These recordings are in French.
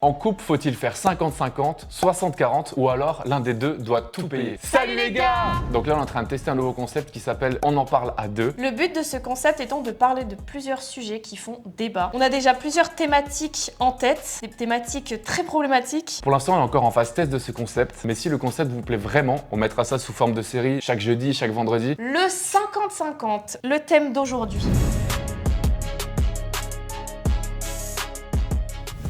En couple, faut-il faire 50-50, 60-40 ou alors l'un des deux doit tout payer? Salut les gars! Donc là, on est en train de tester un nouveau concept qui s'appelle On en parle à deux. Le but de ce concept étant de parler de plusieurs sujets qui font débat. On a déjà plusieurs thématiques en tête, des thématiques très problématiques. Pour l'instant, on est encore en phase test de ce concept, mais si le concept vous plaît vraiment, on mettra ça sous forme de série chaque jeudi, chaque vendredi. Le 50-50, le thème d'aujourd'hui.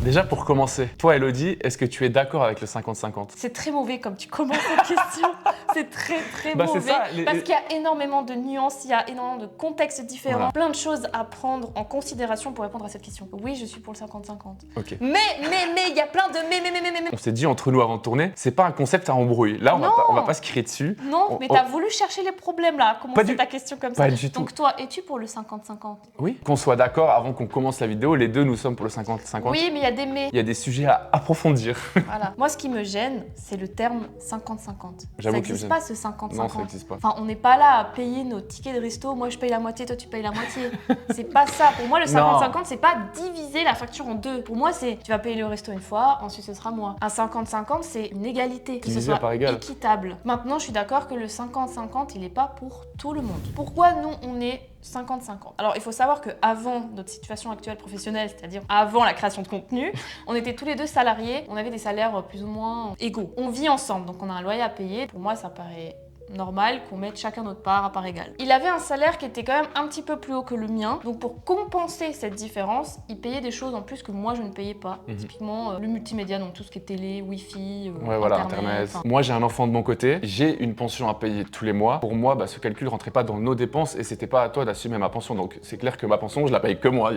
Déjà pour commencer, toi Elodie, est-ce que tu es d'accord avec le 50-50? C'est très mauvais comme tu commences cette question. C'est très mauvais. Ça, parce qu'il y a énormément de nuances, il y a énormément de contextes différents, Voilà. plein de choses à prendre en considération pour répondre à cette question. Oui, je suis pour le 50-50. Ok. Mais, il y a plein de mais. On s'est dit entre nous avant de tourner, c'est pas un concept à embrouiller. Là, on va pas se crier dessus. Non, mais t'as voulu chercher les problèmes là, à commencer ta question comme ça. Pas du tout. Donc toi, es-tu pour le 50-50? Oui. Qu'on soit d'accord avant qu'on commence la vidéo, les deux nous sommes pour le 50-50. Oui, mais il y a des mais. Il y a des sujets à approfondir. Voilà. Moi, ce qui me gêne, c'est le terme 50-50. Ça n'existe pas ce 50-50. Non, ça n'existe pas. Enfin, on n'est pas là à payer nos tickets de resto. Moi, je paye la moitié, toi, tu payes la moitié. C'est pas ça. Pour moi, le 50-50, c'est pas diviser la facture en deux. Pour moi, c'est tu vas payer le resto une fois, ensuite ce sera moi. Un 50-50, c'est une égalité. Que ce Divisé soit par égal. équitable. Maintenant, je suis d'accord que le 50-50, il n'est pas pour tout le monde. Pourquoi nous, on est 50-50. Alors, il faut savoir qu'avant notre situation actuelle professionnelle, c'est-à-dire avant la création de contenu, on était tous les deux salariés, on avait des salaires plus ou moins égaux. On vit ensemble, donc on a un loyer à payer. Pour moi, ça paraît normal qu'on mette chacun notre part à part égale. Il avait un salaire qui était quand même un petit peu plus haut que le mien, donc pour compenser cette différence, il payait des choses en plus que moi je ne payais pas. Typiquement le multimédia, donc tout ce qui est télé, wifi, internet. Moi j'ai un enfant de mon côté, j'ai une pension à payer tous les mois. Pour moi, ce calcul rentrait pas dans nos dépenses et c'était pas à toi d'assumer ma pension. Donc c'est clair que ma pension, je la paye que moi.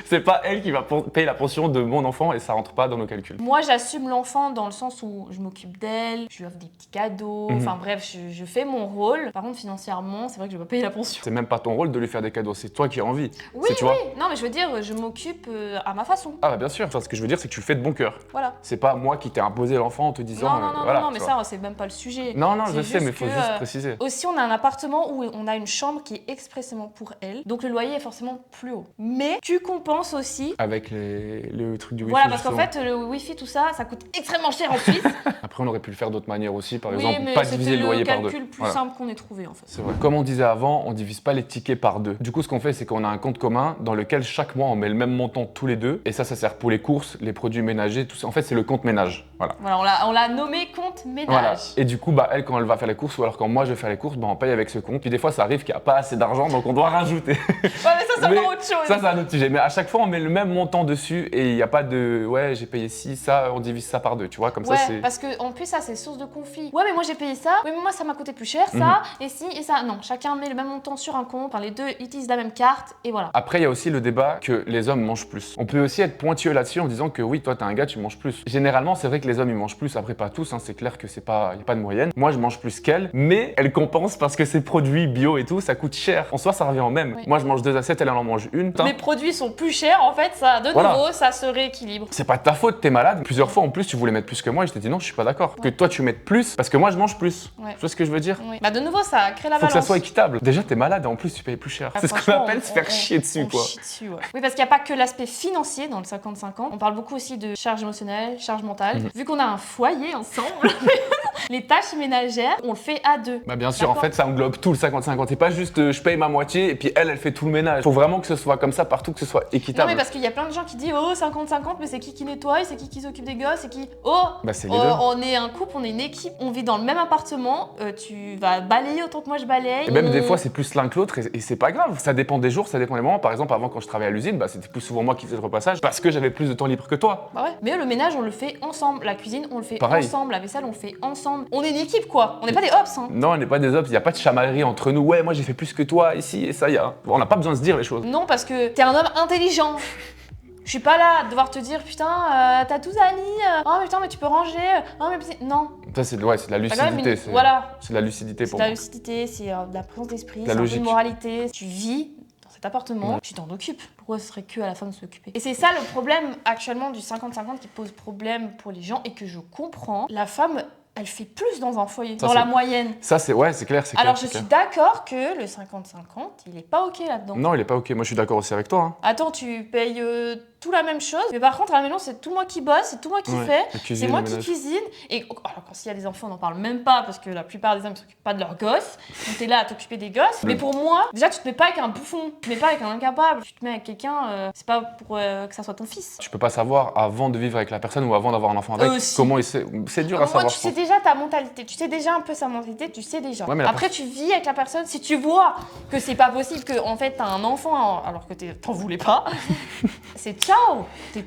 C'est pas elle qui va payer la pension de mon enfant et ça rentre pas dans nos calculs. Moi j'assume l'enfant dans le sens où je m'occupe d'elle, je lui offre des petits cadeaux, enfin bref, je fais mon rôle. Par contre, financièrement, c'est vrai que je vais pas payer la pension. C'est même pas ton rôle de lui faire des cadeaux, c'est toi qui as envie. Oui, oui. Non, mais je veux dire, je m'occupe à ma façon. Ah bah bien sûr. Enfin, ce que je veux dire, c'est que tu le fais de bon cœur. Voilà. C'est pas moi qui t'ai imposé l'enfant en te disant. Non, mais ça, c'est même pas le sujet. Non, je sais, mais faut juste préciser. Aussi, on a un appartement où on a une chambre qui est expressément pour elle, donc le loyer est forcément plus haut. Mais tu compenses aussi. Avec le truc du wifi. Voilà, parce qu'en fait, le wifi, tout ça, ça coûte extrêmement cher en Suisse. Après, on aurait pu le faire d'autres manières aussi, par oui, exemple, mais pas diviser le loyer par deux. C'est le calcul plus simple qu'on ait trouvé en fait. C'est vrai. Comme on disait avant, on divise pas les tickets par deux. Du coup, ce qu'on fait, c'est qu'on a un compte commun dans lequel chaque mois on met le même montant tous les deux. Et ça sert pour les courses, les produits ménagers, tout ça. En fait, c'est le compte ménage. Voilà. On l'a nommé compte ménage. Voilà. Et du coup, elle, quand elle va faire les courses, ou alors quand moi je vais faire les courses, on paye avec ce compte. Puis des fois, ça arrive qu'il n'y a pas assez d'argent, donc on doit rajouter. Ouais, mais ça, c'est encore autre chose. Ça, c'est un autre sujet. Mais à chaque fois, on met le même montant dessus et il n'y a pas de ouais, j'ai payé ci, ça, on divise ça par deux. Tu vois, comme ça, c'est. Parce que en plus, ça, c'est source de conflit. Ouais, mais moi j'ai payé ça. Oui, mais moi ça m'a coûté plus cher, ça, et ci, et ça. Non, chacun met le même montant sur un compte. Enfin, les deux utilisent la même carte, et voilà. Après, il y a aussi le débat que les hommes mangent plus. On peut aussi être pointueux là-dessus en disant que oui, toi, t'es un gars, tu manges plus. Généralement, c'est vrai que les hommes, ils mangent plus. Après, pas tous, c'est clair que il n'y a pas de moyenne. Moi, je mange plus qu'elle, mais elle compense parce que ces produits bio et tout, ça coûte cher. En soi, ça revient au même. Oui. Moi, je mange 2 assiettes, elle en mange une. Les produits sont plus chers, en fait, ça, de nouveau, ça se rééquilibre. C'est pas de ta faute, t'es malade. Plusieurs fois, en plus, tu voulais mettre plus que moi et je t'ai dit non, je suis pas d'accord. Que toi, tu mettes plus parce que moi, je mange plus. Tu vois ce que je veux dire? Oui. De nouveau, ça crée la balance. Faut que ça soit équitable. Déjà, t'es malade et en plus, tu payes plus cher. C'est ce qu'on appelle se faire chier dessus, quoi. Chie dessus, ouais. Oui, parce qu'il n'y a pas que l'aspect financier dans le 50-50. On parle beaucoup aussi de charge émotionnelle, charge mentale. Vu qu'on a un foyer ensemble, les tâches ménagères, on le fait à deux. Bien sûr, en fait, ça englobe tout le 50-50. C'est pas juste je paye ma moitié et puis elle fait tout le ménage. Faut vraiment que ce soit comme ça partout, que ce soit équitable. Non, mais parce qu'il y a plein de gens qui disent oh 50-50, mais c'est qui nettoie, c'est qui s'occupe des gosses, c'est qui. C'est les deux. On est un couple, on est une équipe, on vit dans le même appartement, tu vas balayer autant que moi je balaye. Et même des fois, c'est plus l'un que l'autre et c'est pas grave. Ça dépend des jours, ça dépend des moments. Par exemple, avant, quand je travaillais à l'usine, c'était plus souvent moi qui faisais le repassage parce que j'avais plus de temps libre que toi. Bah ouais. Mais le ménage, on le fait ensemble. La cuisine, on le fait Pareil. ensemble. La vaisselle, on le fait ensemble. On est une équipe, quoi. On n'est pas des hops, hein. Non, on n'est pas des ops. Il y a pas de chamaillerie entre nous. Ouais, moi j'ai fait plus que toi ici et ça y a. On n'a pas besoin de se dire les choses. Non, parce que t'es un homme intelligent. Je suis pas là à devoir te dire putain, t'as 12 amis, oh mais putain, mais tu peux ranger, oh mais non. Ça, c'est de la lucidité. Voilà. C'est de la lucidité pour moi. moi. C'est de la lucidité, c'est de la présence d'esprit, c'est un peu de moralité. Tu vis dans cet appartement, tu t'en occupes. Pourquoi ce serait que à la fin de s'occuper? Et c'est ça le problème actuellement du 50-50 qui pose problème pour les gens et que je comprends. La femme, elle fait plus dans un foyer, dans la moyenne. Ça, c'est clair. Alors, je suis d'accord que le 50-50, il est pas OK là-dedans. Non, il est pas OK. Moi, je suis d'accord aussi avec toi. Attends, tu payes tout la même chose. Mais par contre, à la maison, c'est tout moi qui bosse, c'est tout moi qui fais, c'est moi qui cuisine. Et alors, quand s'il y a des enfants, on n'en parle même pas parce que la plupart des hommes ne s'occupent pas de leurs gosses. Donc, t'es là à t'occuper des gosses. Mais pour moi, déjà, tu te mets pas avec un bouffon, tu te mets pas avec un incapable, tu te mets avec quelqu'un, c'est pas pour que ça soit ton fils. Tu peux pas savoir avant de vivre avec la personne ou avant d'avoir un enfant avec comment il sait. C'est dur à savoir. Moi, tu sais déjà ta mentalité, tu sais déjà un peu sa mentalité, tu sais déjà. Ouais, Après, tu vis avec la personne. Si tu vois que c'est pas possible, que en fait t'as un enfant alors que t'en voulais pas, c'est ciao.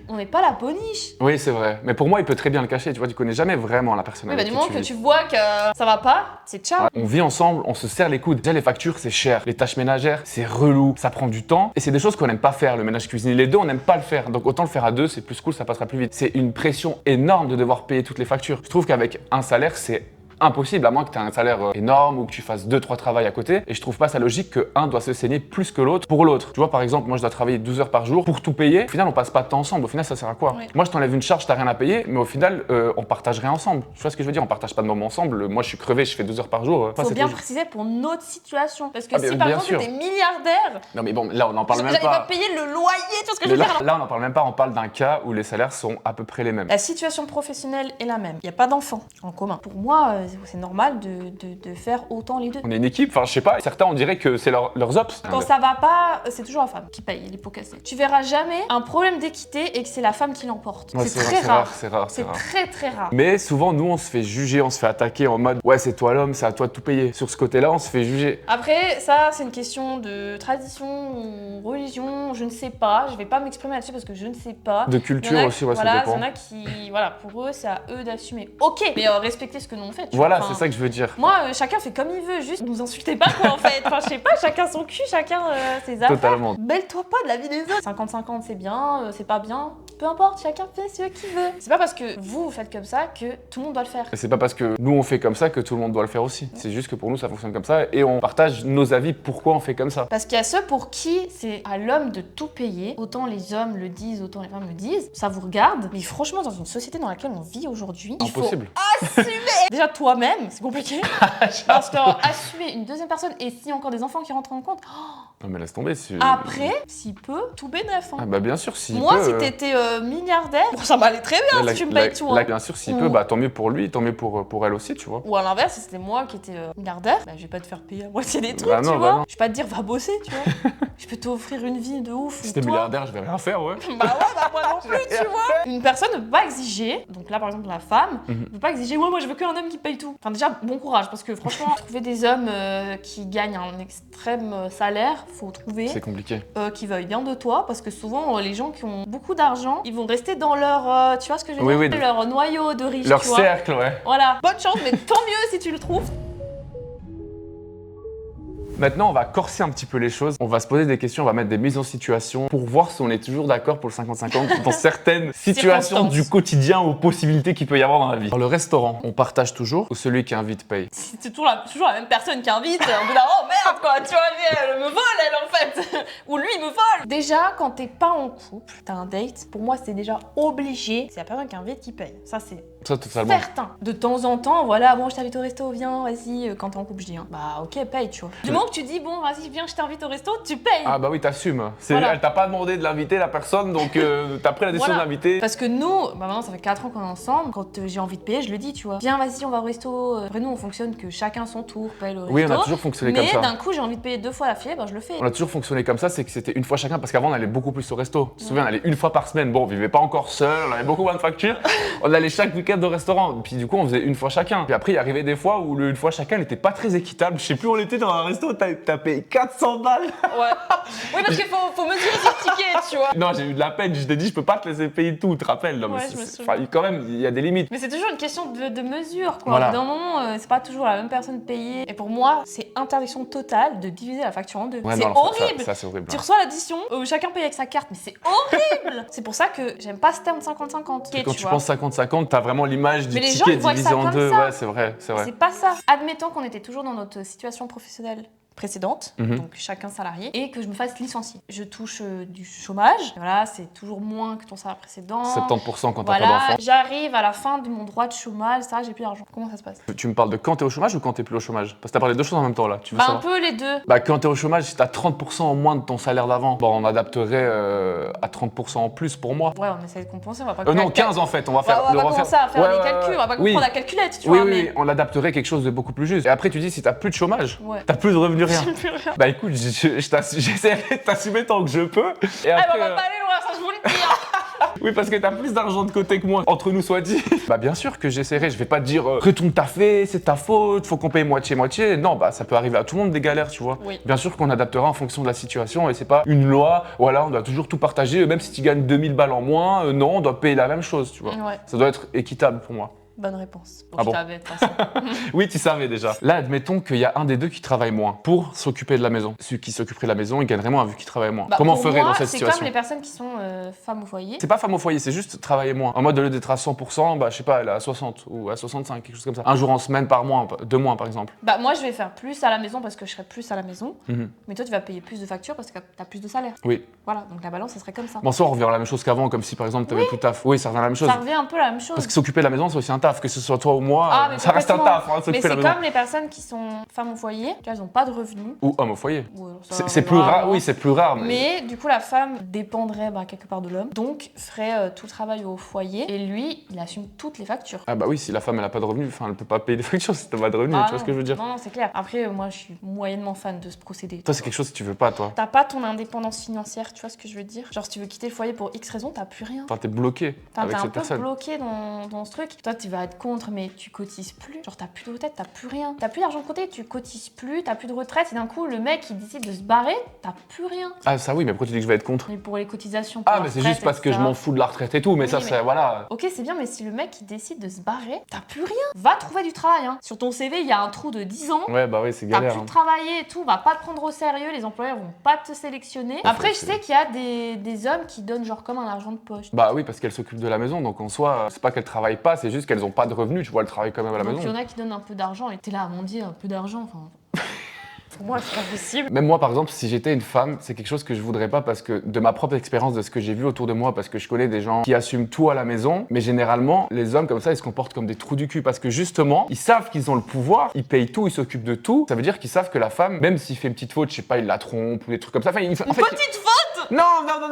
On n'est pas la boniche. Oui, c'est vrai. Mais pour moi, il peut très bien le cacher. Tu vois, tu connais jamais vraiment la personne. Oui, avec du qui moment que tu vois que ça va pas, c'est ciao. Ouais, on vit ensemble, on se serre les coudes. Déjà, les factures, c'est cher. Les tâches ménagères, c'est relou. Ça prend du temps. Et c'est des choses qu'on n'aime pas faire, le ménage cuisine. Les deux, on n'aime pas le faire. Donc autant le faire à deux, c'est plus cool, ça passera plus vite. C'est une pression énorme de devoir payer toutes les factures. Je trouve qu'avec un salaire, c'est impossible, à moins que tu aies un salaire énorme ou que tu fasses 2-3 travails à côté. Et je trouve pas ça logique qu'un doit se saigner plus que l'autre pour l'autre. Tu vois, par exemple, moi je dois travailler 12 heures par jour pour tout payer. Au final, on passe pas de temps ensemble. Au final, ça sert à quoi? Oui. Moi, je t'enlève une charge, t'as rien à payer, mais au final, on partage rien ensemble. Tu vois ce que je veux dire? On partage pas de moments ensemble. Moi, je suis crevé, je fais 12 heures par jour. Faut bien préciser pour notre situation. Parce que si bien par exemple sûr. t'es milliardaire, Non, mais bon, là, on en parle même j'allais pas pas. payer le loyer, tu vois ce que je Mais veux dire? là, on en parle même pas. On parle d'un cas où les salaires sont à peu près les mêmes. La situation professionnelle est la même. Il n'y a pas d'enfants en commun. Pour moi, c'est normal de faire autant les deux. On est une équipe, enfin, je sais pas. Certains, on dirait que c'est leurs ops. Quand ça va pas, c'est toujours la femme qui paye les pots cassés. Tu verras jamais un problème d'équité et que c'est la femme qui l'emporte. Ouais, c'est très rare. C'est rare. C'est très très rare. Mais souvent, nous, on se fait juger, on se fait attaquer en mode ouais, c'est toi l'homme, c'est à toi de tout payer. Sur ce côté-là, on se fait juger. Après, ça, c'est une question de tradition ou religion, je ne sais pas. Je vais pas m'exprimer là-dessus parce que je ne sais pas. De culture aussi, ouais, voilà, ça dépend. Il y en a qui, voilà, pour eux, c'est à eux d'assumer. Ok, mais respectez ce que nous on fait. Voilà, c'est ça que je veux dire. Moi, chacun fait comme il veut, juste nous insultez pas quoi en fait. Enfin, je sais pas, chacun son cul, chacun ses affaires. Totalement. Mêle-toi pas de la vie des autres. 50-50, c'est bien, c'est pas bien. Peu importe, chacun fait ce qu'il veut. C'est pas parce que vous faites comme ça que tout le monde doit le faire. Et c'est pas parce que nous on fait comme ça que tout le monde doit le faire aussi. C'est juste que pour nous ça fonctionne comme ça et on partage nos avis pourquoi on fait comme ça. Parce qu'il y a ceux pour qui c'est à l'homme de tout payer. Autant les hommes le disent, autant les femmes le disent. Ça vous regarde. Mais franchement, dans une société dans laquelle on vit aujourd'hui, Impossible. il faut assumer. Déjà toi-même, c'est compliqué. Parce que assumer une deuxième personne et si encore des enfants qui rentrent en compte. Non mais laisse tomber. Après, s'il peut, tout bénef. Hein. Ah bah bien sûr, si Moi, peut, si t'étais milliardaire, ça m'allait très bien là, si tu me payes tout. Là, Hein. bien sûr, s'il peut, bah tant mieux pour lui, tant mieux pour elle aussi, tu vois. Ou à l'inverse, si c'était moi qui étais milliardaire, bah, je vais pas te faire payer à moitié des trucs, Bah non, tu bah vois. non. Je vais pas te dire va bosser, tu vois. Je peux t'offrir une vie de ouf. Si t'es toi. milliardaire, je vais rien faire, ouais. Bah ouais, bah moi non plus, tu vois. Une personne ne peut pas exiger, donc là par exemple la femme, ne peut pas exiger, ouais, moi je veux qu'un homme qui paye tout. Enfin déjà, bon courage, parce que franchement, trouver des hommes qui gagnent un extrême salaire, faut trouver. C'est compliqué. Qui veuillent bien de toi, parce que souvent les gens qui ont beaucoup d'argent, ils vont rester dans leur, tu vois ce que je veux dire, Oui. leur noyau de riches, Leur tu vois. cercle, ouais. Voilà, bonne chance, mais tant mieux si tu le trouves. Maintenant, on va corser un petit peu les choses. On va se poser des questions, on va mettre des mises en situation pour voir si on est toujours d'accord pour le 50-50 dans certaines situations du quotidien ou possibilités qu'il peut y avoir dans la vie. Dans le restaurant, on partage toujours ou celui qui invite paye? C'est toujours la même personne qui invite. On dit là, oh merde quoi, tu vois, elle me vole elle en fait. Ou lui il me vole. Déjà, quand t'es pas en couple, t'as un date, pour moi c'est déjà obligé. C'est la personne qui invite qui paye. Ça c'est Totalement. certain. De temps en temps, voilà, bon je t'invite au resto, viens, vas-y, quand t'es en couple je dis, hein. Bah ok, paye, tu vois. Du moment que tu dis, bon vas-y, viens, je t'invite au resto, tu payes. Ah bah oui, t'assumes. Voilà. Elle t'a pas demandé de l'inviter, la personne, donc t'as pris la décision Voilà. de l'inviter. Parce que nous, bah maintenant ça fait 4 ans qu'on est ensemble, quand j'ai envie de payer, je le dis, tu vois. Viens, vas-y, on va au resto. Après nous, on fonctionne que chacun son tour, paye le resto. Oui, on a toujours fonctionné comme ça. Mais d'un coup, j'ai envie de payer 2 fois la fiée, bah je le fais. On a toujours fonctionné comme ça, c'est que c'était une fois chacun, parce qu'avant on allait beaucoup plus au resto. Tu te souviens, on allait une fois par semaine. Bon, on vivait pas encore seul, on avait beaucoup moins de factures. On allait chaque week-end au restaurant. Puis du coup, on faisait une fois chacun. Puis après, il arrivait des fois où le une fois chacun n'était pas très équitable. Je sais plus où on était dans un resto, t'as payé 400 balles. Ouais. Oui, parce qu'il faut mesurer ses tickets, tu vois. Non, j'ai eu de la peine. Je t'ai dit, je peux pas te laisser payer tout, tu te rappelles. Non, mais Ouais, je me souviens. enfin, quand même, il y a des limites. Mais c'est toujours une question de mesure, quoi. Voilà. D'un moment, c'est pas toujours la même personne payée. Et pour moi, c'est interdiction totale de diviser la facture en deux. Ouais, c'est non, horrible. Ça, c'est horrible. Tu reçois l'addition, chacun paye avec sa carte, mais c'est horrible. C'est pour ça que j'aime pas ce terme 50-50. Quand tu penses 50-50, t'as vraiment l'image du Mais les ticket gens, ils voient divisé ça en comme deux. ça. Ouais, c'est vrai, c'est vrai. C'est pas ça. Admettons qu'on était toujours dans notre situation professionnelle précédente, Mhm. donc chacun salarié, et que je me fasse licencier. Je touche du chômage, voilà, c'est toujours moins que ton salaire précédent. 70% quand t'as pas Voilà, d'enfant. j'arrive à la fin de mon droit de chômage, ça, j'ai plus d'argent. Comment ça se passe? Tu me parles de quand t'es au chômage ou quand t'es plus au chômage? Parce que t'as parlé de deux choses en même temps là. Tu veux Bah, un savoir? peu les deux. Bah, quand t'es au chômage, si t'as 30% en moins de ton salaire d'avant, bon, on adapterait à 30% en plus pour moi. Ouais, on essaie de compenser, on va pas Non, 15 en fait, on va faire. on va pas commencer à faire Ouais, des ouais, calculs, on va pas oui. prendre la calculette, tu Oui, vois, oui, mais... oui, on l'adapterait quelque chose de beaucoup plus juste. Et après, tu dis si t'as plus de chômage, Ouais. t'as plus de revenus, rien. J'ai plus rien. Bah écoute, j'essaierai de t'assumer tant que je peux. Et Ah, après, bah, on va pas aller loin, ça je voulais te dire. oui, parce que t'as plus d'argent de côté que moi, entre nous soit dit. Bah bien sûr que j'essaierai, je vais pas te dire retourne ta fait, c'est ta faute, faut qu'on paye moitié-moitié. Non, bah ça peut arriver à tout le monde des galères, tu vois. Oui. Bien sûr qu'on adaptera en fonction de la situation et c'est pas une loi, voilà, on doit toujours tout partager, même si tu gagnes 2000 balles en moins, non, on doit payer la même chose, tu vois. Ouais, Ça doit être équitable pour moi. bonne réponse. Ah bon? Je savais, de toute façon. Oui, tu savais déjà. Là, admettons qu'il y a un des deux qui travaille moins pour s'occuper de la maison. Celui qui s'occuperait de la maison, il gagnerait moins vu qu'il travaille moins. Bah, Comment on pour ferait moi, dans cette c'est situation? comme les personnes qui sont femmes au foyer. C'est pas femme au foyer, c'est juste travailler moins. En mode, au lieu d'être à 100%, bah je sais pas, elle est à 60 ou à 65, quelque chose comme ça. Un jour en semaine par mois, 2 mois par exemple. Bah, moi, je vais faire plus à la maison parce que je serai plus à la maison. Mhm. Mais toi, tu vas payer plus de factures parce que t'as plus de salaire. Oui. Voilà, donc la balance, ça serait comme ça. Bon, ça, on revient à la même chose qu'avant, comme si par exemple t'avais plus de taf. Oui, ça revient à la même chose. Ça revient un peu à la même chose. Parce que s'occuper de la maison, c'est aussi un taf, que ce soit toi ou moi, Ah, mais ça reste un complètement. taf, hein, Mais s'occuper de c'est la maison. comme les personnes qui sont femmes au foyer, tu vois, elles n'ont pas de revenus. Ou homme au foyer. Ou alors ça C'est plus arrivera, rare, hein. oui, c'est plus rare. Mais du coup, la femme dépendrait quelque part de l'homme, donc ferait tout le travail au foyer, et lui, il assume toutes les factures. Ah bah oui, si la femme elle a pas de revenus, enfin elle peut pas payer des factures si t'as pas de revenus, Ah tu vois ce que je veux dire? Non, non, c'est clair. Après, moi, je suis moyennement fan de ce procédé. Toi, c'est quelque chose que tu veux pas, toi. T'as pas ton indépendance financière, tu vois ce que je veux dire? Genre, si tu veux quitter le foyer pour X raison, t'as plus rien. Enfin, t'es bloqué Enfin, avec t'es un cette peu personne. bloqué dans ce truc. Toi, tu vas être contre, mais tu cotises plus. Genre, t'as plus de retraite, t'as plus rien. T'as plus d'argent de côté, tu cotises plus, t'as plus de retraite. Et d'un coup, le mec, il décide de se barrer, t'as plus rien. Ah ça oui, mais pourquoi tu dis que je vais être contre? Mais pour les cotisations, pour Ah la mais c'est retraite, juste parce que je etc. m'en fous de la retraite et tout, mais Oui, ça mais- c'est, voilà. Ok, c'est bien, mais si le mec, il décide de se barrer, t'as plus rien. Va trouver du travail, hein. Sur ton CV, il y a un trou de 10 ans. Ouais bah oui, c'est T'as galère. plus hein. de travailler et tout, va pas te prendre au sérieux, les employeurs vont pas te sélectionner. Après, je sais qu'il y a des hommes qui donnent genre comme un argent de poche. Bah oui, parce qu'elle s'occupe de la maison, donc en soi, c'est pas qu'elle travaille pas, c'est juste qu'elles ont pas de revenus, tu vois, elles travaillent quand même à la Donc il y maison. en a qui donnent un peu d'argent et t'es là, mon dieu, un peu d'argent, enfin... Pour moi, c'est pas possible. Même moi, par exemple, si j'étais une femme, c'est quelque chose que je voudrais pas parce que de ma propre expérience, de ce que j'ai vu autour de moi, parce que je connais des gens qui assument tout à la maison, mais généralement, les hommes comme ça, ils se comportent comme des trous du cul parce que justement, ils savent qu'ils ont le pouvoir, ils payent tout, ils s'occupent de tout. Ça veut dire qu'ils savent que la femme, même s'il fait une petite faute, je sais pas, il la trompe ou des trucs comme ça. Enfin, en fait, Petite faute. non,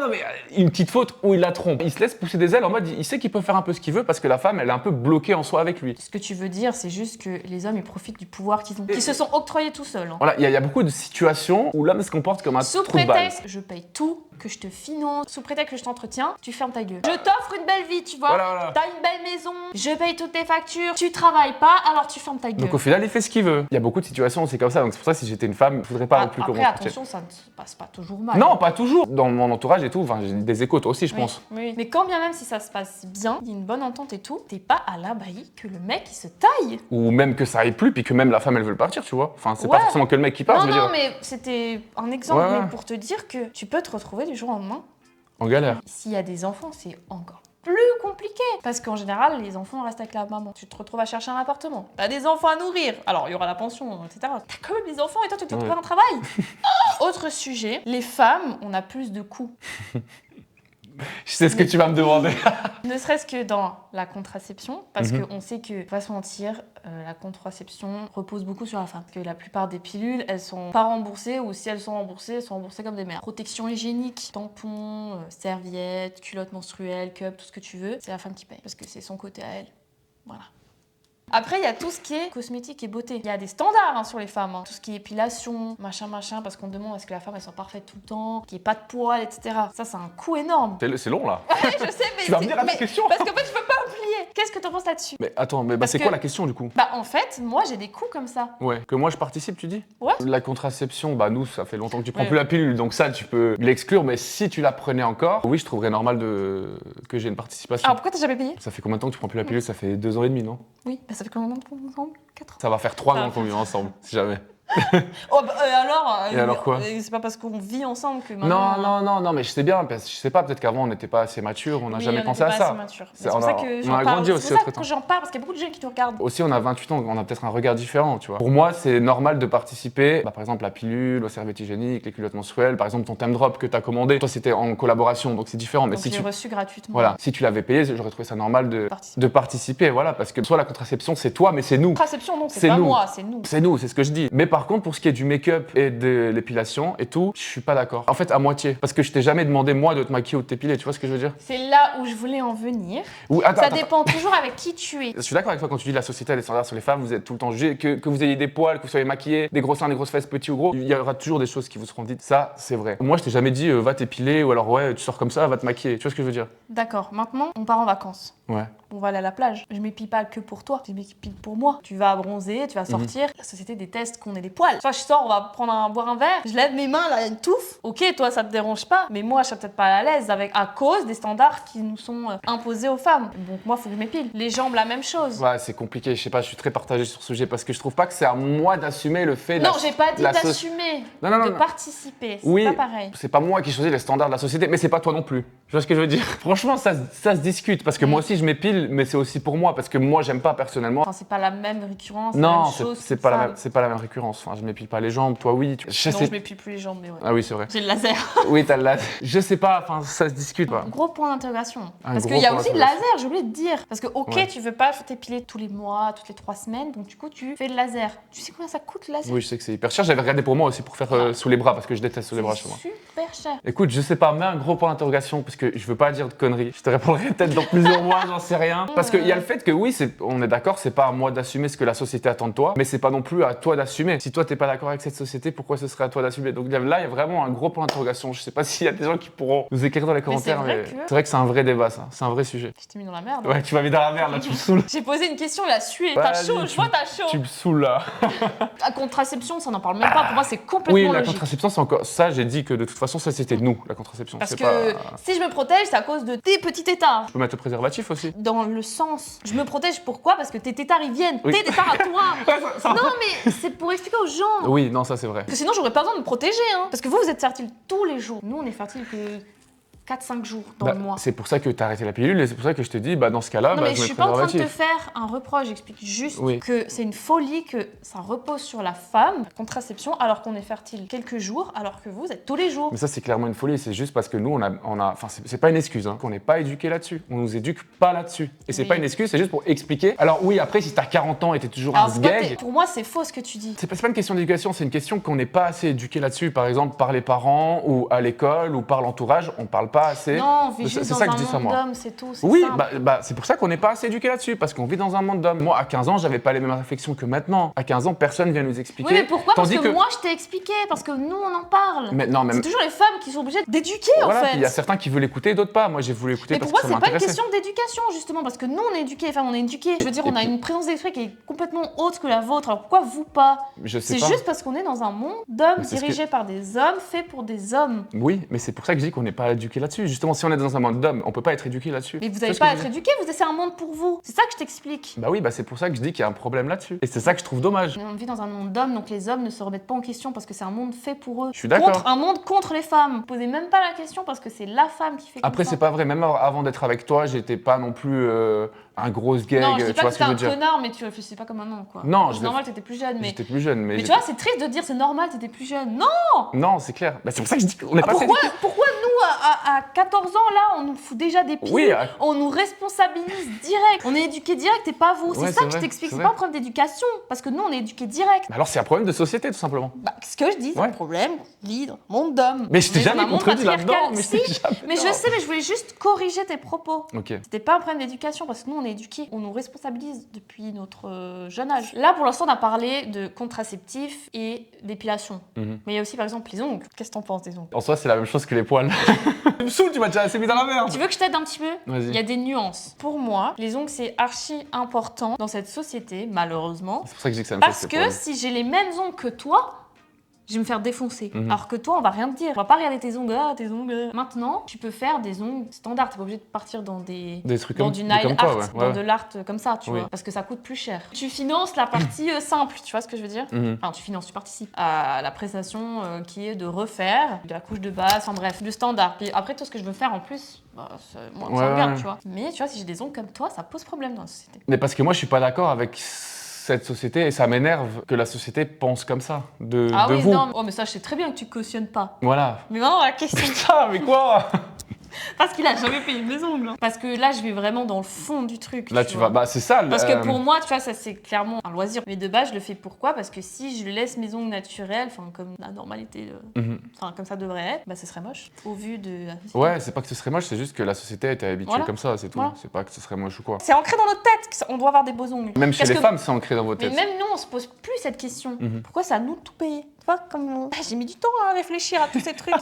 mais une petite faute où il la trompe. Il se laisse pousser des ailes en mode, il sait qu'il peut faire un peu ce qu'il veut parce que la femme, elle est un peu bloquée en soi avec lui. Ce que tu veux dire, c'est juste que les hommes, ils profitent du pouvoir qu'ils ont. Qu'ils se sont octroyés tout seuls. Hein. Voilà, il y a beaucoup de situations où l'homme se comporte comme un Sous trou de balle. prétexte, je paye tout, que je te finance, sous prétexte que je t'entretiens, tu fermes ta gueule. Je t'offre une belle vie, tu vois. Voilà. T'as une belle maison, je paye toutes tes factures, tu travailles pas, alors tu fermes ta gueule. Donc au final, il fait ce qu'il veut. Il y a beaucoup de situations où c'est comme ça, donc c'est pour ça que si j'étais une femme, je voudrais pas non plus Après, comment attention, ça ne se passe pas toujours mal. Non, pas toujours. Dans mon entourage et tout, enfin, j'ai des échos, toi aussi, je Oui, pense. oui. Mais quand bien même si ça se passe bien, il y a une bonne entente et tout, t'es pas à l'abri que le mec il se taille. Ou même que ça aille plus, puis que même la femme, elle veut partir, tu vois. Enfin, c'est Ouais. pas forcément que le mec qui part, Non, je veux non, dire. mais c'était un exemple, Ouais, ouais. mais pour te dire que tu peux te retrouver du jour au lendemain. En galère. S'il y a des enfants, c'est encore plus compliqué. Parce qu'en général, les enfants restent avec la maman. Tu te retrouves à chercher un appartement. T'as des enfants à nourrir. Alors, il y aura la pension, etc. T'as quand même des enfants et toi, tu dois Ouais. trouver un travail. Autre sujet, les femmes, on a plus de coûts. Je sais ce que tu vas me demander. Ne serait-ce que dans la contraception, parce Mhm. qu'on sait que, faut pas se mentir, la contraception repose beaucoup sur la femme. Parce que la plupart des pilules, elles sont pas remboursées, ou si elles sont remboursées comme des merdes. Protection hygiénique, tampons, serviettes, culottes menstruelles, cup, tout ce que tu veux, c'est la femme qui paye. Parce que c'est son côté à elle. Voilà. Après, il y a tout ce qui est cosmétique et beauté. Il y a des standards sur les femmes. Tout ce qui est épilation, machin, parce qu'on demande à ce que la femme elle soit parfaite tout le temps, qu'il n'y ait pas de poils, etc. Ça, c'est un coût énorme. C'est long, là. Je sais, mais Tu vas venir à ta question. parce qu'en fait, je peux pas oublier. Qu'est-ce que t'en penses là-dessus? Mais attends, mais Parce c'est que- quoi la question, du coup? Bah, en fait, moi, j'ai des coûts comme ça. Ouais. Que moi, je participe, tu dis? Ouais. La contraception, bah nous, ça fait longtemps que tu prends Ouais. plus la pilule, donc ça, tu peux l'exclure, mais si tu la prenais encore, oui, je trouverais normal que j'ai une participation. Alors, pourquoi t'as jamais payé? Ça fait combien de temps que tu prends plus la pilule? Ça fait 2 ans et demi, non? Oui, bah, ça fait combien de temps qu'on est ensemble? 4 ans. Ça va faire 3 Ça ans va qu'on faire vit ensemble, si jamais. Oh, bah, Et alors quoi? C'est pas parce qu'on vit ensemble que maintenant... Non, mais je sais bien, parce que je sais pas, peut-être qu'avant on n'était pas assez mature, on n'a jamais pensé à ça. C'est pour ça que on a j'en parle. grandi C'est aussi pour ça entre que temps. j'en parle, parce qu'il y a beaucoup de gens qui te regardent. Aussi, on a 28 ans, on a peut-être un regard différent, tu vois. Pour moi, c'est normal de participer, par exemple, la pilule, aux serviettes hygiéniques, les culottes menstruelles, par exemple, ton thème drop que tu as commandé. Toi, c'était en collaboration, donc c'est différent. Mais Donc si j'ai tu reçu gratuitement. Voilà, si tu l'avais payé, j'aurais trouvé ça normal Participer. de participer, voilà, parce que soit la contraception, c'est toi, mais c'est nous. Contraception, non, c'est C'est pas nous. moi, c'est nous. C'est nous, c'est ce que je dis. Mais par contre, pour ce qui est du make-up et de l'épilation et tout, je suis pas d'accord. En fait, à moitié. Parce que je t'ai jamais demandé, moi, de te maquiller ou de t'épiler, tu vois ce que je veux dire? C'est là où je voulais en venir. Ou, Ça dépend toujours avec qui tu es. Je suis d'accord avec toi quand tu dis la société a des standards sur les femmes, vous êtes tout le temps jugé, que vous ayez des poils, que vous soyez maquillés, des gros seins, des grosses fesses, petits ou gros, il y aura toujours des choses qui vous seront dites. Ça, c'est vrai. Moi, je t'ai jamais dit, va t'épiler ou alors, ouais, tu sors comme ça, va te maquiller. Tu vois ce que je veux dire? D'accord, maintenant, on part en vacances. Ouais. On va aller à la plage. Je m'épile pas que pour toi, je m'épile pour moi. Tu vas bronzer, tu vas sortir. La société déteste qu'on ait des poils. Soit je sors, on va boire un verre, je lève mes mains, là, il y a une touffe. Ok, toi, ça te dérange pas, mais moi, je suis peut-être pas à l'aise à cause des standards qui nous sont imposés aux femmes. Donc moi, faut que je m'épile. Les jambes, la même chose. Ouais, c'est compliqué, je sais pas, je suis très partagé sur ce sujet parce que je trouve pas que c'est à moi d'assumer le fait de Non, j'ai pas dit la d'assumer, Non. de participer. C'est Oui, pas pareil. c'est pas moi qui choisis les standards de la société, mais c'est pas toi non plus. Tu vois ce que je veux dire? Franchement, ça se discute parce que moi aussi je m'épile, mais c'est aussi pour moi parce que moi j'aime pas personnellement. Enfin, c'est pas la même récurrence, la Non, même chose. c'est pas la même récurrence. Enfin, je m'épile pas les jambes, toi oui. Non, je m'épile plus les jambes, mais ouais. Ah oui, c'est vrai. J'ai le laser. Oui, t'as le laser. Je sais pas, enfin, ça se discute pas. Gros point d'interrogation. Un Parce gros qu'il y a point aussi le d'interrogation. laser, j'ai oublié de dire. Parce que, ok, Ouais. tu veux pas t'épiler tous les mois, toutes les 3 semaines, donc du coup, tu fais le laser. Tu sais combien ça coûte le laser? Oui, je sais que c'est hyper cher. J'avais regardé pour moi aussi pour faire sous les bras parce que je déteste sous les bras chez moi. C'est super cher. Écoute, je sais pas, mets un gros point d'interrogation parce que je veux pas dire de conneries. Je te répondrai peut-être dans plusieurs mois, j'en sais rien. Parce qu'il y a le fait que oui, on est d'accord, c'est pas à moi d'assumer ce que la société attend de toi, mais c'est pas non plus à toi d'assumer. Si toi t'es pas d'accord avec cette société, pourquoi ce serait à toi d'assumer? Donc là, il y a vraiment un gros point d'interrogation. Je sais pas s'il y a des gens qui pourront nous écrire dans les commentaires, vrai mais que- c'est vrai que c'est un vrai débat, ça. C'est un vrai sujet. Je t'ai mis dans la merde. Ouais, tu m'as mis dans la merde là, tu me saoules. J'ai posé une question, il a sué. T'as Vas-y, chaud, je vois t'as chaud. Tu me saoules là. La contraception, ça n'en parle même pas. Pour moi, c'est complètement Oui, la logique. contraception, c'est encore. Ça, j'ai dit que de toute façon, ça c'était nous, la contraception. Parce C'est que pas. si je me protège, c'est à cause de tes petits tétards. Tu peux mettre le préservatif aussi. Dans le sens, je me protège pourquoi? Parce que tes tétards ils viennent. Oui. Tes tétards à toi. Non, mais c'est pour expliquer aux gens. Oui, non, ça c'est vrai. Parce que sinon, j'aurais pas besoin de me protéger. Hein. Parce que vous êtes fertile tous les jours. Nous, on est fertile que 4-5 jours dans le mois. C'est pour ça que t'as arrêté la pilule et c'est pour ça que je te dis, dans ce cas-là, Non, mais je je mets suis le pas en train de te préservatif. faire un reproche. J'explique juste Oui. que c'est une folie que ça repose sur la femme, la contraception, alors qu'on est fertile quelques jours, alors que vous êtes tous les jours. Mais ça, c'est clairement une folie. C'est juste parce que nous, enfin, c'est pas une excuse, hein, qu'on n'est pas éduqué là-dessus. On nous éduque pas là-dessus. Et c'est Oui. pas une excuse, c'est juste pour expliquer. Alors oui, après, si t'as 40 ans et t'es toujours Alors, un c'est pas sgeg, pour moi, c'est faux ce que tu dis. c'est pas une question d'éducation, c'est une question qu'on n'est pas assez éduqué là-dessus. Par exemple, par les parents ou à l'école ou par l'entourage, on parle pas assez. Non, on vit C'est juste ça dans que je dis ça, un monde moi. d'hommes, c'est tout. C'est Oui, simple. c'est pour ça qu'on n'est pas assez éduqué là-dessus, parce qu'on vit dans un monde d'hommes. Moi, à 15 ans, j'avais pas les mêmes réflexions que maintenant. À 15 ans, personne vient nous expliquer. Oui, mais pourquoi? Parce Tandis que moi, je t'ai expliqué, parce que nous, on en parle. Mais non, même. C'est toujours les femmes qui sont obligées d'éduquer, Voilà, en puis fait. il y a certains qui veulent écouter, d'autres pas. Moi, j'ai voulu écouter Mais parce pour moi, que ça c'est pas une m'intéressait. question d'éducation, justement, parce que nous, on est éduqués, les femmes, on est éduquées. Je veux dire, on a puis- une présence d'esprit qui est complètement haute que la vôtre. Alors pourquoi vous pas? Je sais C'est pas. juste parce qu'on est dans un monde d'hommes Mais c'est ce que- dirigés par des hommes, faits pour des hommes. Oui, mais c'est pour ça que je dis qu'on n'est pas éduqué là-dessus. Justement, si on est dans un monde d'hommes, on peut pas être éduqué là-dessus. Mais vous Tu vois n'allez ce que pas je veux être dire éduqués, c'est un monde pour vous. C'est ça que je t'explique. Bah oui, c'est pour ça que je dis qu'il y a un problème là-dessus. Et c'est ça que je trouve dommage. On vit dans un monde d'hommes, donc les hommes ne se remettent pas en question parce que c'est un monde fait pour eux. Je suis d'accord. Un monde contre les femmes. Posez même pas la question parce que c'est la femme qui fait comme Après, ça. c'est pas vrai. Même avant d'être avec toi, j'étais pas non plus un gros gag. Non, je dis Tu pas vois que ce que t'es je veux un dire. connard, mais tu réfléchis pas comme un homme, quoi. Non, c'est normal, t'étais plus jeune, mais... J'étais plus jeune, mais. Mais tu vois, c'est triste de dire c'est normal, t'étais plus jeune. Non. Non, c'est clair. C'est pour ça que je dis qu'on n'est pas assez Pourquoi nous, à 14 ans, là, on nous fout déjà des pieds, Oui, on nous responsabilise direct, on est éduqué direct et pas vous. Ouais, C'est ça c'est que je vrai, t'explique, c'est c'est vrai. pas un problème d'éducation, parce que nous, on est éduqué direct. Alors, c'est un problème de société, tout simplement. Bah, ce que je dis, c'est Ouais. un problème libre, monde d'homme. Mais je t'ai On est dans jamais un monde contredit là-dedans. patriarcal. Mais je Si, t'ai jamais- mais je non. sais, mais je voulais juste corriger tes propos. Ok. C'était pas un problème d'éducation parce que nous on est éduqués, on nous responsabilise depuis notre jeune âge. Là pour l'instant on a parlé de contraceptifs et d'épilation. Mhm. Mais il y a aussi par exemple les ongles. Qu'est-ce que t'en penses des ongles? En soi, c'est la même chose que les poils. Tu me saoules, tu m'as déjà assez mis dans la merde. Tu veux que je t'aide un petit peu? Vas-y. Il y a des nuances. Pour moi, les ongles c'est archi important dans cette société, malheureusement. C'est pour ça que je dis que c'est la même chose Parce que les que poils. si j'ai les mêmes ongles que toi, je vais me faire défoncer. Alors que toi, on va rien te dire. On va pas regarder tes ongles, tes ongles. Maintenant, tu peux faire des ongles standards. T'es pas obligé de partir dans des trucs dans comme, du nail comme art, toi, dans de l'art comme ça, tu Oui. vois. Parce que ça coûte plus cher. Tu finances la partie simple, tu vois ce que je veux dire? Enfin, tu participes à la prestation qui est de refaire de la couche de base, enfin bref, du standard. Puis après, tout ce que je veux faire en plus, bah, moi, ça me regarde, tu vois. Mais tu vois, si j'ai des ongles comme toi, ça pose problème dans la société. Mais parce que moi, je suis pas d'accord avec cette société et ça m'énerve que la société pense comme ça de Oui, vous. non, oh, mais ça, je sais très bien que tu cautionnes pas. Voilà. Mais maintenant, la question. Putain, mais quoi? Parce qu'il a jamais payé mes ongles. Parce que là, je vais vraiment dans le fond du truc. Là, tu vas. Bah, c'est ça. Parce que pour moi, tu vois, ça c'est clairement un loisir. Mais de base, je le fais pourquoi? Parce que si je laisse mes ongles naturels, enfin, comme la normalité, enfin, comme ça devrait être, bah, ce serait moche. Au vu de. Ouais, c'est pas que ce serait moche, c'est juste que la société a été habituée comme ça, c'est tout. Voilà. C'est pas que ce serait moche ou quoi. C'est ancré dans notre tête qu'on doit avoir des beaux ongles. Même chez les femmes, c'est ancré dans vos Mais têtes. même nous, on se pose plus cette question. Pourquoi c'est à nous de tout payer? Tu vois, comme. J'ai mis du temps à réfléchir à tous ces trucs.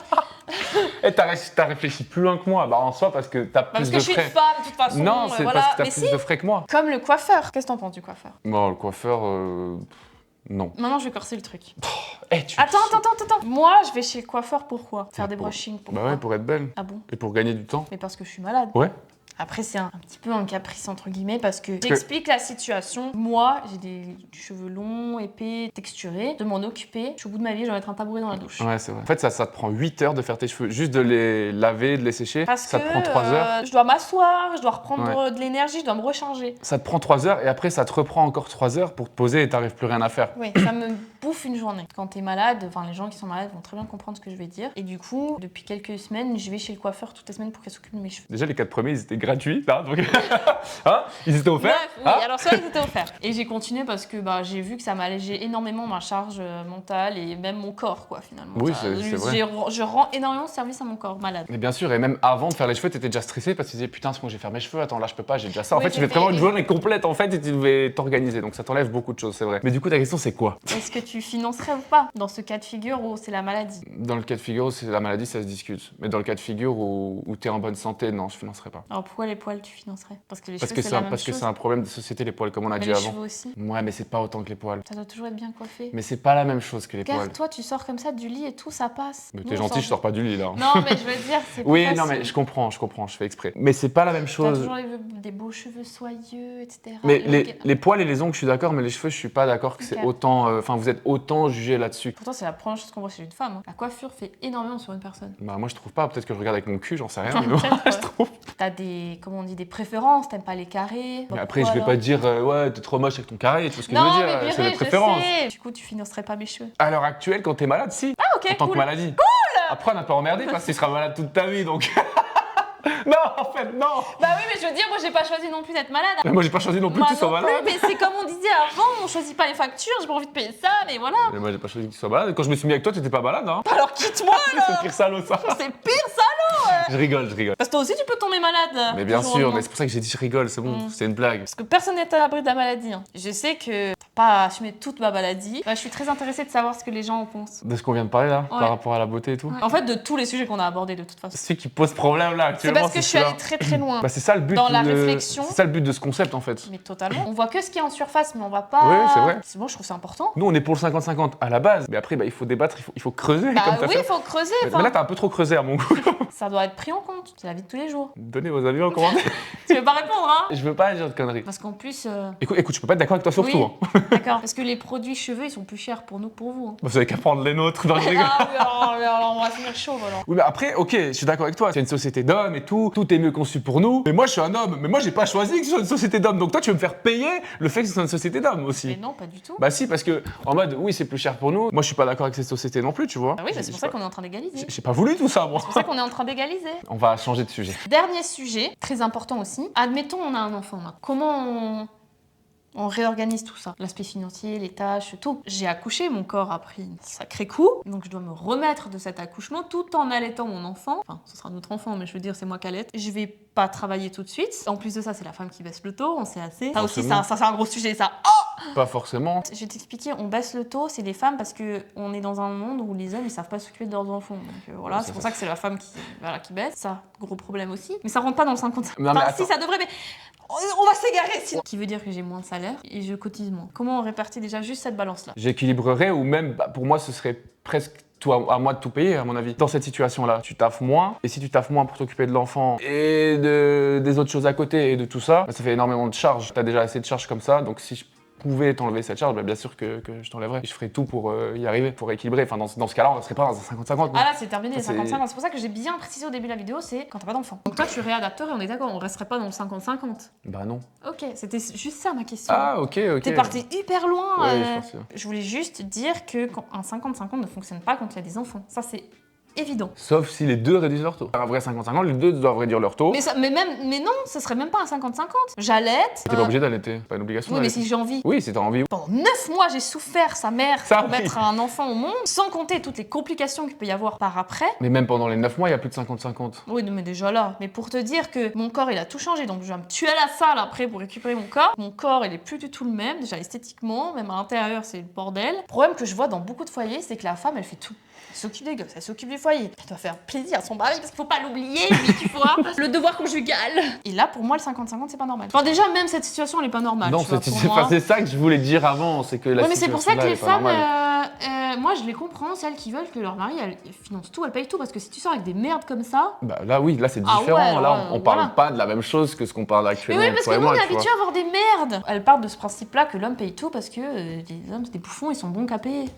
Et t'as réfléchi plus loin que moi. Bah, en soi, parce que t'as plus de frais. Parce que je suis une femme, de toute façon. Non, c'est voilà. parce que t'as Mais plus de frais que moi. Comme le coiffeur. Qu'est-ce que t'en penses du coiffeur? Bon, le coiffeur, non. Maintenant, je vais corser le truc. Tu... Attends. Moi, je vais chez le coiffeur, pourquoi? Faire des brushings, pourquoi? Bah ouais, pour être belle. Ah bon? Et pour gagner du temps. Mais parce que je suis malade. Ouais. Après, c'est un petit peu un caprice, entre guillemets, parce que j'explique la situation. Moi, j'ai des cheveux longs, épais, texturés. De m'en occuper, je suis au bout de ma vie, je vais mettre un tabouret dans la douche. Ouais, c'est vrai. En fait, ça te prend 8 heures de faire tes cheveux. Juste de les laver, de les sécher, Parce ça que te prend 3 heures. je dois m'asseoir, je dois reprendre de l'énergie, je dois me recharger. Ça te prend 3 heures et après, ça te reprend encore 3 heures pour te poser et t'arrives plus rien à faire. Oui, ça me bouffe une journée. Quand t'es malade, enfin, les gens qui sont malades vont très bien comprendre ce que je vais dire. Et du coup, depuis quelques semaines, je vais chez le coiffeur toutes les semaines pour qu'elle s'occupe de mes cheveux. Déjà, les 4 premiers, ils étaient gratuits, là, donc... hein, ils étaient offerts. Bref, oui, alors ça, ils étaient offerts. Et j'ai continué parce que bah, j'ai vu que ça m'allégeait énormément ma charge mentale et même mon corps, quoi, finalement. Oui, c'est vrai. Je rends énormément de service à mon corps malade. Mais bien sûr, et même avant de faire les cheveux, t'étais déjà stressé parce que tu disais putain, c'est bon, je vais faire mes cheveux, attends, là je peux pas, j'ai déjà ça. En Oui, fait, tu fais vraiment une journée complète en fait et tu devais t'organiser, donc ça t'enlève beaucoup de choses, c'est vrai. Mais du coup, ta question, c'est quoi? Est-ce que tu financerais ou pas dans ce cas de figure où c'est la maladie? Dans le cas de figure où c'est la maladie, ça se discute. Mais dans le cas de figure où t'es en bonne santé, non, je financerais pas. Alors pourquoi les poils tu financerais? Parce que les Parce cheveux, que c'est la même chose. c'est un problème de société, les poils, comme on a Mais dit les avant. cheveux aussi. Ouais, mais c'est pas autant que les poils. Ça doit toujours être bien coiffé. Mais c'est pas la même chose que les poils. Regarde, toi, tu sors comme ça du lit et tout, ça passe. Mais Nous, t'es on gentil, sort je sors pas du lit là. Non, mais je veux dire, c'est Oui, plus non, facile. mais je comprends, je fais exprès. Mais c'est pas la même T'as chose. toujours des beaux cheveux soyeux, etc. Mais les poils et les ongles, je suis d'accord, mais les cheveux, je suis pas d'accord que c'est Ok. autant. Enfin, vous êtes autant jugé là-dessus. Pourtant, c'est la première chose qu'on voit chez une femme. La coiffure fait énormément sur une personne. Bah, moi, je trouve pas. Peut-être que je regarde avec mon cul, j'en sais rien. Mais Peut-être, moi, je trouve. T'as des, comment on dit, des préférences, t'aimes pas les carrés. Mais après, je vais pas te dire, ouais, t'es trop moche avec ton carré, tu vois ce que je veux Non, dire. mais C'est des je préférences. sais. Du coup, tu financerais pas mes cheveux. À l'heure actuelle, quand t'es malade, si. Ah, ok, En tant cool. que maladie. Après, on n'a pas emmerdé parce que tu seras malade toute ta vie, donc. Non, en fait, non. Bah oui, mais je veux dire, moi, j'ai pas choisi non plus d'être malade. Mais moi, j'ai pas choisi non plus Moi que tu sois non plus, malade. mais c'est comme on disait avant, on choisit pas les factures, j'ai pas envie de payer ça, mais voilà. Mais moi, j'ai pas choisi que tu sois malade. Quand je me suis mis avec toi, t'étais pas malade, hein. Alors quitte-moi là. C'est pire salaud, ça. C'est pire ça. Je rigole. Parce que toi aussi, tu peux tomber malade. Mais bien du jour au sûr, lendemain. mais c'est pour ça que j'ai dit je rigole, c'est bon, c'est une blague. Parce que personne n'est à l'abri de la maladie. Hein. Je sais que t'as pas assumé toute ma maladie. Bah, je suis très intéressée de savoir ce que les gens en pensent. De ce qu'on vient de parler là, Ouais. par rapport à la beauté et tout. En fait, de tous les sujets qu'on a abordés de toute façon. Ce qui pose problème là C'est actuellement, parce que je suis celui-là. allée très très loin. Bah, c'est ça le but. Dans la réflexion. C'est ça le but de ce concept en fait. Mais totalement. On voit que ce qui est en surface, mais on va pas. Oui, c'est vrai. C'est bon, je trouve c'est important. Nous on est pour le 50-50 à la base, mais après bah, il faut débattre, il faut creuser Bah comme t'as oui, fait. il faut creuser. Mais enfin, là t'as un peu trop creusé à mon goût. ça doit être pris en compte. C'est la vie de tous les jours. Donnez vos avis en commentaire. Tu veux pas répondre, hein? Je veux pas dire de conneries. Parce qu'en plus. Écoute, je peux pas être d'accord avec toi sur Oui. tout. Hein. D'accord. Parce que les produits cheveux, ils sont plus chers pour nous que pour vous. Hein. Vous avez qu'à prendre les nôtres dans le rigole. Ah oui, alors, on va finir chaud alors. Oui, mais après, ok, je suis d'accord avec toi. C'est une société d'hommes et tout est mieux conçu pour nous. Mais moi, je suis un homme. Mais moi, j'ai pas choisi que ce soit une société d'hommes. Donc toi, tu veux me faire payer le fait que ce soit une société d'hommes aussi. Mais non, pas du tout. Bah si, parce que en mode, oui, c'est plus cher pour nous. Moi, je suis pas d'accord avec cette société non plus, tu vois. Ah oui, bah, c'est pour ça qu'on est en train d'égaliser. J'ai pas voulu tout ça, moi. C'est pour ça qu'on est en train d'égaliser. On va changer de sujet. Dernier sujet, très important aussi. Admettons, on a un enfant là. Comment on réorganise tout ça? L'aspect financier, les tâches, tout. J'ai accouché, mon corps a pris un sacré coup. Donc je dois me remettre de cet accouchement tout en allaitant mon enfant. Enfin, ce sera notre enfant, mais je veux dire, c'est moi qui allaite. Je vais pas travailler tout de suite. En plus de ça, c'est la femme qui baisse le taux, on sait assez. Ça aussi, ça c'est un gros sujet, ça. Pas forcément. Je vais t'expliquer, on baisse le taux, c'est les femmes parce que on est dans un monde où les hommes ils savent pas s'occuper de leurs enfants. Donc voilà, Ouais, c'est pour ça que c'est la femme qui baisse. Ça, gros problème aussi. Mais ça rentre pas dans le 50. Non, mais Enfin, si attends. ça devrait, mais On va s'égarer sinon. Qui veut dire que j'ai moins de salaire et je cotise moins. Comment on répartit déjà juste cette balance-là? J'équilibrerais ou même, pour moi, ce serait presque à moi de tout payer, à mon avis. Dans cette situation-là, tu taffes moins. Et si tu taffes moins pour t'occuper de l'enfant et des autres choses à côté et de tout ça, ça fait énormément de charges. T'as déjà assez de charges comme ça, donc si je pouvais t'enlever cette charge, bien sûr que je t'enlèverais. Je ferais tout pour y arriver, pour équilibrer. Enfin, dans ce cas-là, on ne serait pas dans un 50-50. Ah là, c'est terminé, les 50-50. C'est pour ça que j'ai bien précisé au début de la vidéo, c'est quand t'as pas d'enfant. Donc toi, tu réadapterais, on est d'accord, on resterait pas dans le 50-50. Bah non. Ok, c'était juste ça ma question. Ah, ok. T'es parti hyper loin. Ouais, je pense que... Je voulais juste dire que un 50-50 ne fonctionne pas quand il y a des enfants. Ça, c'est évident. Sauf si les deux réduisent leur taux. Un vrai 50-50, les deux doivent réduire leur taux. Mais non, ce serait même pas un 50-50. J'allaite. T'es pas obligé d'allaiter, pas une obligation. Oui, mais si j'ai envie. Oui, si t'as envie. Pendant 9 mois, j'ai souffert sa mère pour mettre un enfant au monde, sans compter toutes les complications qu'il peut y avoir par après. Mais même pendant les 9 mois, il y a plus de 50-50. Oui, mais déjà là. Mais pour te dire que mon corps, il a tout changé, donc je vais me tuer à la salle après pour récupérer mon corps. Mon corps, il est plus du tout le même, déjà esthétiquement, même à l'intérieur, c'est le bordel. Le problème que je vois dans beaucoup de foyers, c'est que la femme, elle fait tout. Elle s'occupe des gosses, elle s'occupe du foyer. Elle doit faire plaisir à son mari parce qu'il faut pas l'oublier, lui, tu vois. Le devoir conjugal. Et là, pour moi, le 50-50, c'est pas normal. Enfin, déjà, même cette situation, elle est pas normale. Non, c'est ça que je voulais dire avant, c'est que la oui, mais c'est pour ça que les femmes, moi, je les comprends, celles qui veulent que leur mari, elle finance tout, elle paye tout. Parce que si tu sors avec des merdes comme ça. Bah là, oui, là, c'est différent. Là, on parle pas de la même chose que ce qu'on parle actuellement. Mais oui, parce que nous, on est habitués à avoir des merdes. Elles partent de ce principe-là que l'homme paye tout parce que les hommes, c'est des bouffons, ils sont bons qu'à payer.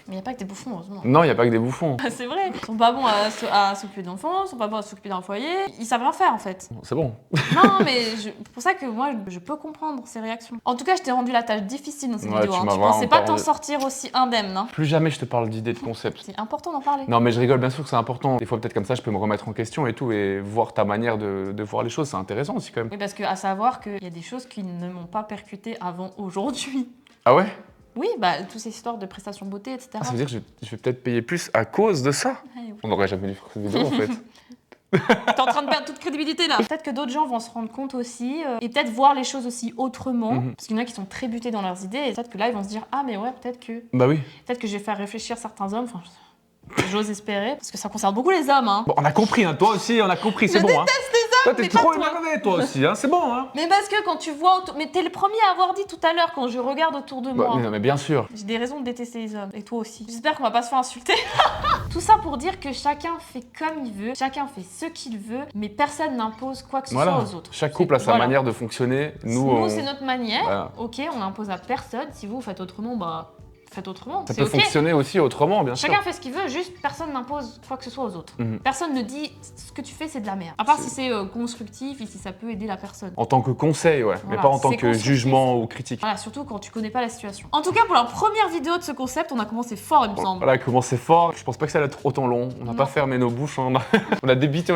Mais il n'y a pas que des bouffons, heureusement. Non, il n'y a pas que des bouffons. C'est vrai. Ils sont pas bons à s'occuper d'enfants, ils sont pas bons à s'occuper d'un foyer. Ils savent rien faire, en fait. C'est bon. Non, mais c'est pour ça que moi, je peux comprendre ces réactions. En tout cas, je t'ai rendu la tâche difficile dans cette vidéo. Tu pensais pas t'en sortir aussi indemne, hein. Plus jamais je te parle d'idées, de concepts. C'est important d'en parler. Non, mais je rigole, bien sûr que c'est important. Des fois, peut-être comme ça, je peux me remettre en question et tout, et voir ta manière de voir les choses. C'est intéressant aussi, quand même. Oui, parce que, à savoir qu'il y a des choses qui ne m'ont pas percuté avant aujourd'hui. Ah ouais? Oui, bah, toutes ces histoires de prestations beauté, etc. Ah, ça veut dire que je vais peut-être payer plus à cause de ça? Oui. On n'aurait jamais dû faire cette vidéo, en fait. T'es en train de perdre toute crédibilité, là. Peut-être que d'autres gens vont se rendre compte aussi, et peut-être voir les choses aussi autrement. Parce qu'il y en a qui sont très butés dans leurs idées, et peut-être que là, ils vont se dire « Ah, mais ouais, peut-être que... » Bah oui. Peut-être que je vais faire réfléchir certains hommes, enfin... J'ose espérer, parce que ça concerne beaucoup les hommes, hein. Bon, on a compris, hein. Toi aussi, on a compris, c'est bon, hein. Je déteste les hommes, toi, t'es mais trop pas toi. énervé, toi aussi, hein. C'est bon, hein. Mais parce que quand tu vois... Mais t'es le premier à avoir dit tout à l'heure, quand je regarde autour de moi. Non, mais bien sûr. J'ai des raisons de détester les hommes, et toi aussi. J'espère qu'on va pas se faire insulter. Tout ça pour dire que chacun fait comme il veut, chacun fait ce qu'il veut, mais personne n'impose quoi que ce soit aux autres. Chaque couple a sa manière de fonctionner. Nous, c'est notre manière. Voilà. Ok, on n'impose à personne. Si vous faites autrement, bah... Faites autrement. Ça peut fonctionner aussi autrement, bien sûr. Chacun fait ce qu'il veut, juste personne n'impose quoi que ce soit aux autres. Personne ne dit ce que tu fais, c'est de la merde. À part si c'est constructif et si ça peut aider la personne. En tant que conseil, ouais, mais pas en tant que jugement ou critique. Voilà, surtout quand tu connais pas la situation. En tout cas, pour la première vidéo de ce concept, on a commencé fort, il me semble. Voilà, commencé fort. Je pense pas que ça allait être autant long. On n'a pas fermé nos bouches. On a débité,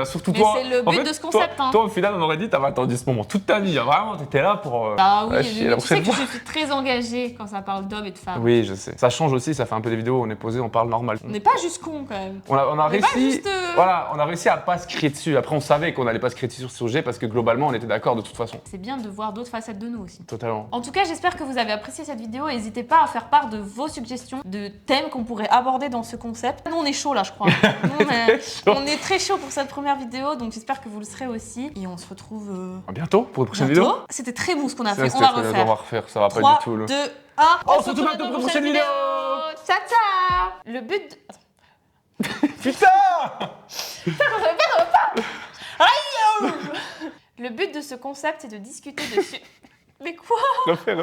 Surtout toi. Mais c'est le but de ce concept. Toi, au final, on aurait dit, t'avais attendu ce moment toute ta vie. Vraiment, t'étais là pour. Ah oui, tu sais que je suis très engagée quand ça parle d'hommes et de femmes. Oui, je sais. Ça change aussi, ça fait un peu des vidéos où on est posé, on parle normal. On n'est pas juste con quand même. On a réussi. Voilà, on a réussi à pas se crier dessus. Après, on savait qu'on allait pas se crier dessus sur ce sujet parce que globalement, on était d'accord de toute façon. C'est bien de voir d'autres facettes de nous aussi. Totalement. En tout cas, j'espère que vous avez apprécié cette vidéo. N'hésitez pas à faire part de vos suggestions, de thèmes qu'on pourrait aborder dans ce concept. Nous, on est chaud là, je crois. On est très chaud pour cette première vidéo, donc j'espère que vous le serez aussi. Et on se retrouve à bientôt pour une prochaine vidéo. C'était très mou ce qu'on a fait. On va refaire. On va refaire, ça va 3, pas du tout. 2, 1. On se retrouve bientôt pour une prochaine vidéo. Ciao, ciao. Le but de... Putain. Le but de ce concept, c'est de discuter de... Mais quoi? Refais.